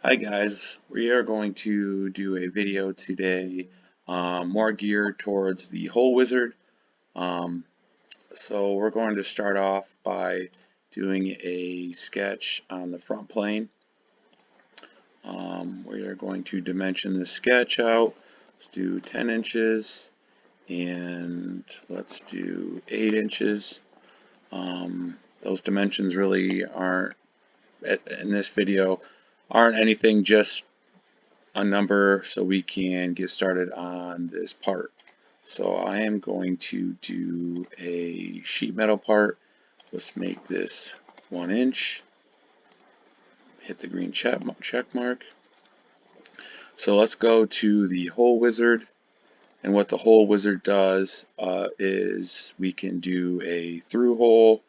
Hi guys, we are going to do a video today more geared towards the hole wizard. Um, so we're going to start off by doing a sketch on the front plane. We are going to dimension the sketch out. Let's do 10 inches and let's do 8 inches. Those dimensions really aren't, in this video, aren't anything, just a number so we can get started on this part. So I am going to do a sheet metal part. Let's make this 1 inch. Hit the green check mark. So let's go to the hole wizard. And what the hole wizard does is we can do a through hole,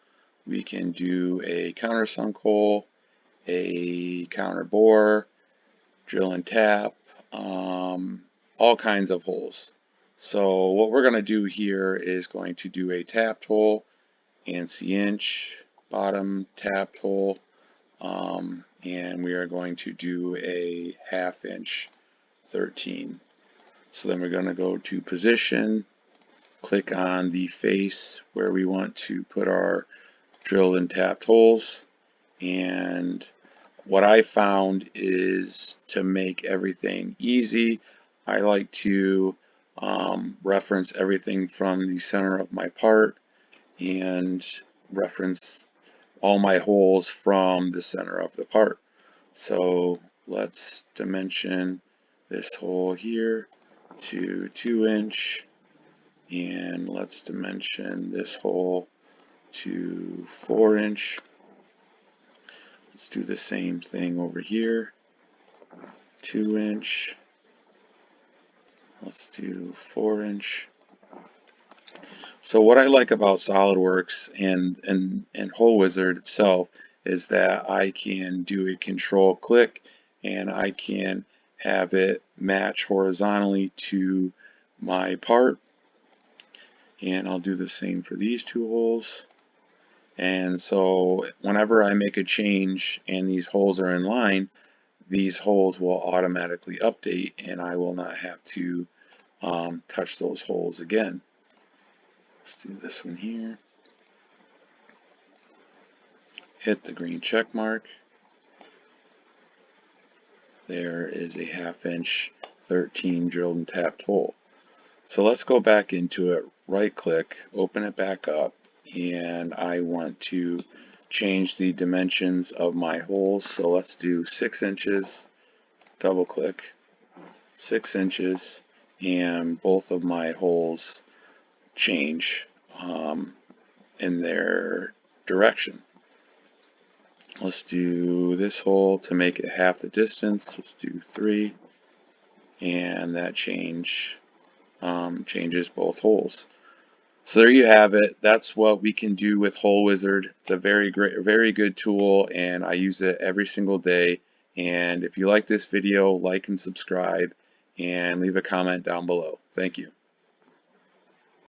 we can do a countersunk hole, a counter bore, drill and tap, all kinds of holes. So what we're going to do here is going to do a tapped hole, ANSI inch, bottom tapped hole, and we are going to do a 1/2 inch 13. So then we're going to go to position, click on the face where we want to put our drilled and tapped holes, and what I found is, to make everything easy, I like to reference everything from the center of my part and reference all my holes from the center of the part. So let's dimension this hole here to 2 inch, and let's dimension this hole to 4 inch. Let's do the same thing over here, 2 inch. Let's do 4 inch. So what I like about Solidworks and Hole Wizard itself is that I can do a control click and I can have it match horizontally to my part. And I'll do the same for these two holes. And so whenever I make a change and these holes are in line, these holes will automatically update and I will not have to touch those holes again. Let's do this one here. Hit the green check mark. There is a 1/2 inch 13 drilled and tapped hole. So let's go back into it, right click, open it back up, and I want to change the dimensions of my holes. So let's do 6 inches, double click, 6 inches, and both of my holes change in their direction. Let's do this hole to make it half the distance. Let's do 3, and that changes both holes. So there you have it. That's what we can do with Hole Wizard. It's a very good tool, and I use it every single day. And if you like this video, like and subscribe, and leave a comment down below. Thank you.